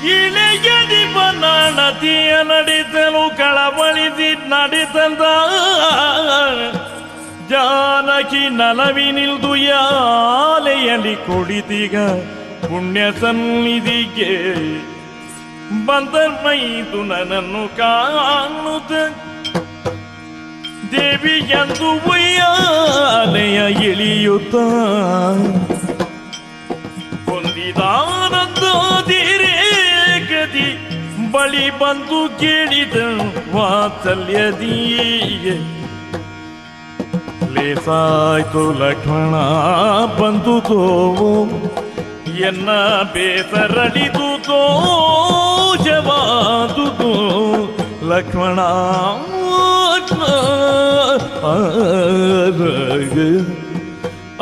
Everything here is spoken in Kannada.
ಇಳೆಯದಿ ಬನ್ನಣತಿಯ ನಡಿತಲು ಕಳವಳಿಸಿ ನಡಿತಂದ ಜಾನಕಿ ನಲವಿನಿಲ್ದು ಯಾಲೆಯಲ್ಲಿ ಕುಳಿತಿಗ ಪುಣ್ಯ ಸನ್ನಿಧಿಗೆ ಬಂದರ್ಮೈದು ನನ್ನನ್ನು ಕಾಣುತ್ತ ದೇವಿಯಂದು ಉಯ್ಯಾಲೆಯ ಇಳಿಯುತ್ತ ಹೊಂದಿದಾನಂದೀರೇ ಗದಿ ಬಳಿ ಬಂದು ಕೇಳಿದ ವಾತ್ಸಲ್ಯದೀಗೆ ಲೇಸಾಯ್ತು ಲಕ್ಷ್ಮಣ ಬಂದು ತೋವು ಎನ್ನ ಬೇಸರಳಿದು ತೋಜವಾದುದು ಲಕ್ಷ್ಮಣ ಆ